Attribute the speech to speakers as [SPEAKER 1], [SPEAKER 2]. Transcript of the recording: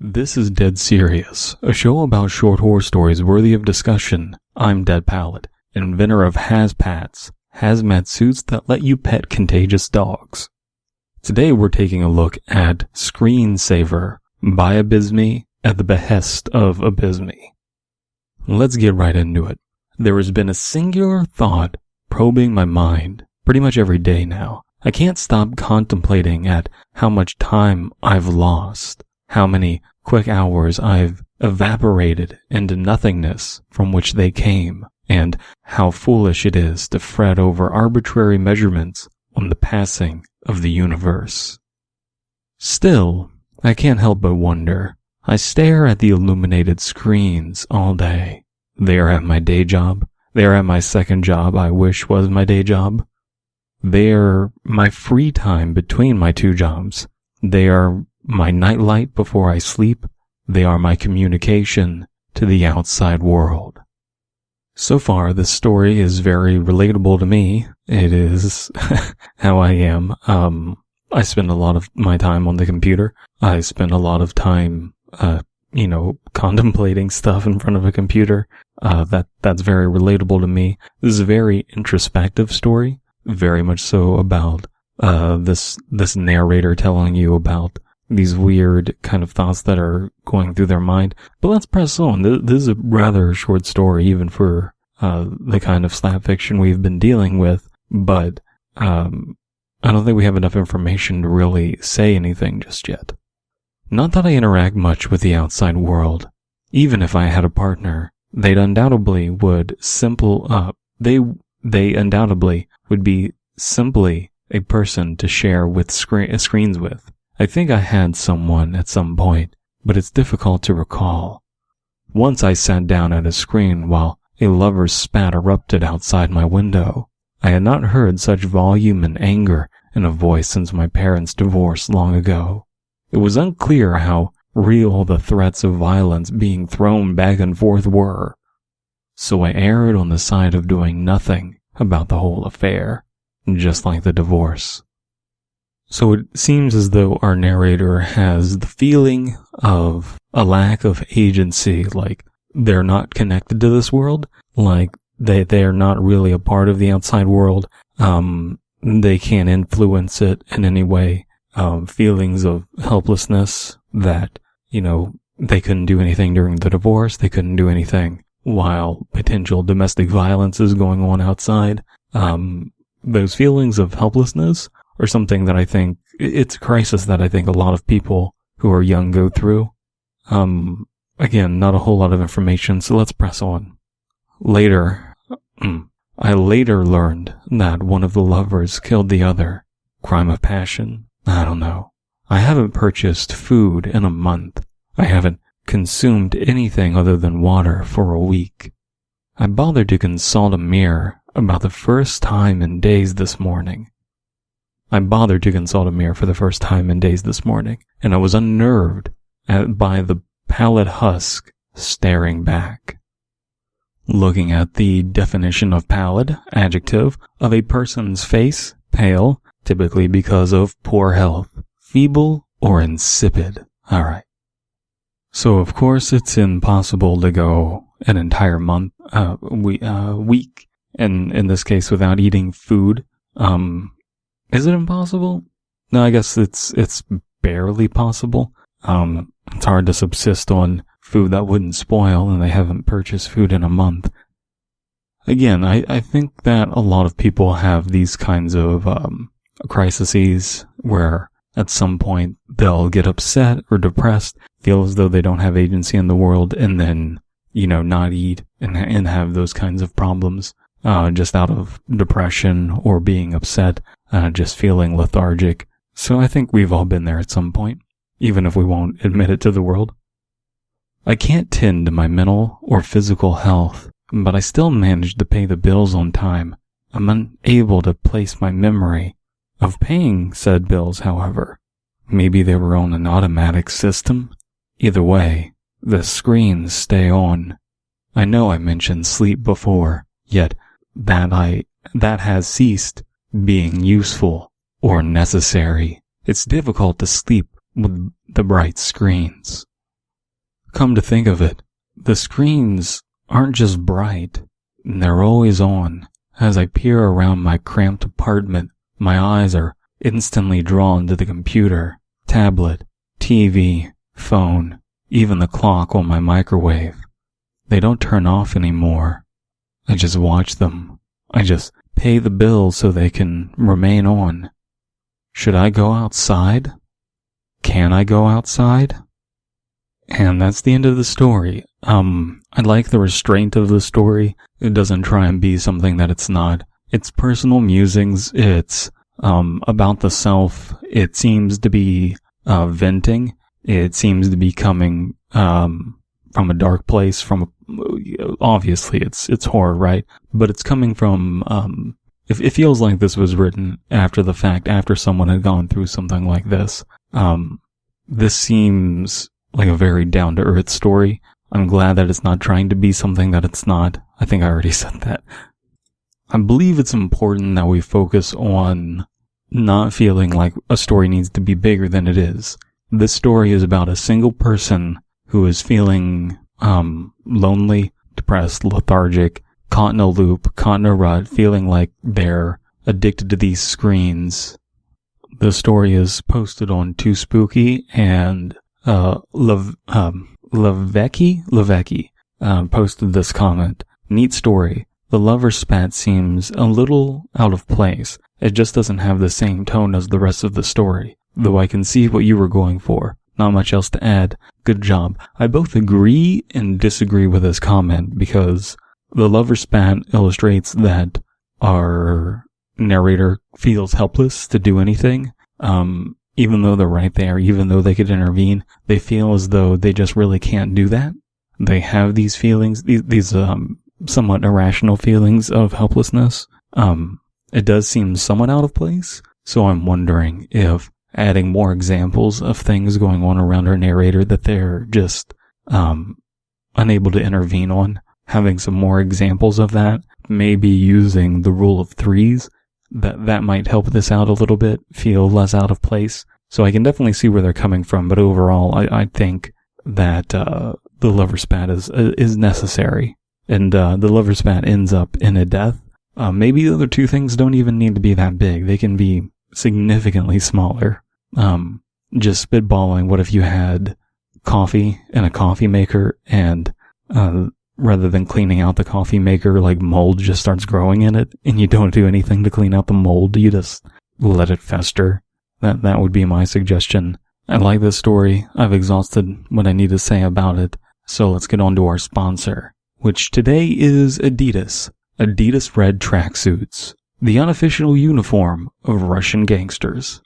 [SPEAKER 1] This is Dead Serious, a show about short horror stories worthy of discussion. I'm Dead Pallet, inventor of Hazpats, hazmat suits that let you pet contagious dogs. Today we're taking a look at Screensaver by Abysmii at the behest of Abysmii. Let's get right into it. There has been a singular thought probing my mind pretty much every day now. I can't stop contemplating at how much time I've lost, how many quick hours I've evaporated into nothingness from which they came, and how foolish it is to fret over arbitrary measurements on the passing of the universe. Still, I can't help but wonder. I stare at the illuminated screens all day. They are at my day job. They are at my second job I wish was my day job. They are my free time between my two jobs. They are my nightlight before I sleep. They are my communication to the outside world. So far, this story is very relatable to me. It is how I am. I spend a lot of my time on the computer. I spend a lot of time, contemplating stuff in front of a computer. That's very relatable to me. This is a very introspective story, very much so about this narrator telling you about these weird kind of thoughts that are going through their mind. But let's press on. This is a rather short story, even for the kind of slap fiction we've been dealing with. But I don't think we have enough information to really say anything just yet. Not that I interact much with the outside world. Even if I had a partner, they'd undoubtedly would they undoubtedly would be simply a person to share with screens with. I think I had someone at some point, but it's difficult to recall. Once I sat down at a screen while a lover's spat erupted outside my window. I had not heard such volume and anger in a voice since my parents' divorce long ago. It was unclear how real the threats of violence being thrown back and forth were, so I erred on the side of doing nothing about the whole affair, just like the divorce. So it seems as though our narrator has the feeling of a lack of agency, like they're not connected to this world, like they're not really a part of the outside world, they can't influence it in any way, feelings of helplessness that, they couldn't do anything during the divorce, they couldn't do anything while potential domestic violence is going on outside. Those feelings of helplessness are something that I think, it's a crisis that I think a lot of people who are young go through. Again, not a whole lot of information, so let's press on. I later learned that one of the lovers killed the other. Crime of passion? I don't know. I haven't purchased food in a month. I haven't consumed anything other than water for a week. I bothered to consult a mirror about the first time in days this morning. And I was unnerved by the pallid husk staring back. Looking at the definition of pallid, adjective, of a person's face, pale, typically because of poor health, feeble, or insipid. Alright. So of course it's impossible to go an entire month, week, and in this case without eating food. Is it impossible? No, I guess it's barely possible. It's hard to subsist on food that wouldn't spoil, and they haven't purchased food in a month. Again, I think that a lot of people have these kinds of crises where at some point they'll get upset or depressed, feel as though they don't have agency in the world, and then, not eat and have those kinds of problems just out of depression or being upset, just feeling lethargic. So I think we've all been there at some point, even if we won't admit it to the world. I can't tend to my mental or physical health, but I still manage to pay the bills on time. I'm unable to place my memory of paying said bills, however. Maybe they were on an automatic system? Either way, the screens stay on. I know I mentioned sleep before, yet that has ceased being useful or necessary. It's difficult to sleep with the bright screens. Come to think of it, the screens aren't just bright, they're always on. As I peer around my cramped apartment, my eyes are instantly drawn to the computer, tablet, TV, phone, even the clock on my microwave. They don't turn off anymore. I just watch them. I just pay the bills so they can remain on. Should I go outside? Can I go outside? And that's the end of the story. I like the restraint of the story. It doesn't try and be something that it's not. It's personal musings. It's about the self. It seems to be venting. It seems to be coming from a dark place. Obviously, it's horror, right? But it's coming from. It feels like this was written after the fact, after someone had gone through something like this. This seems like a very down-to-earth story. I'm glad that it's not trying to be something that it's not. I think I already said that. I believe it's important that we focus on not feeling like a story needs to be bigger than it is. This story is about a single person who is feeling lonely, depressed, lethargic, caught in a loop, caught in a rut, feeling like they're addicted to these screens. The story is posted on Too Spooky, and Levecki posted this comment. Neat story. The lover spat seems a little out of place. It just doesn't have the same tone as the rest of the story. Though I can see what you were going for. Not much else to add. Good job. I both agree and disagree with this comment because the lover spat illustrates that our narrator feels helpless to do anything. Even though they're right there, even though they could intervene, they feel as though they just really can't do that. They have these feelings, these somewhat irrational feelings of helplessness. It does seem somewhat out of place, so I'm wondering if adding more examples of things going on around our narrator that they're just unable to intervene on, having some more examples of that, maybe using the rule of threes, that might help this out a little bit, feel less out of place. So I can definitely see where they're coming from, but overall, I think that the lover spat is necessary, and the lover spat ends up in a death. Maybe the other two things don't even need to be that big. They can be significantly smaller. Just spitballing, what if you had coffee in a coffee maker, and rather than cleaning out the coffee maker, like mold just starts growing in it, and you don't do anything to clean out the mold, you just let it fester. That would be my suggestion. I like this story. I've exhausted what I need to say about it, so let's get on to our sponsor, which today is Adidas. Adidas red tracksuits, the unofficial uniform of Russian gangsters.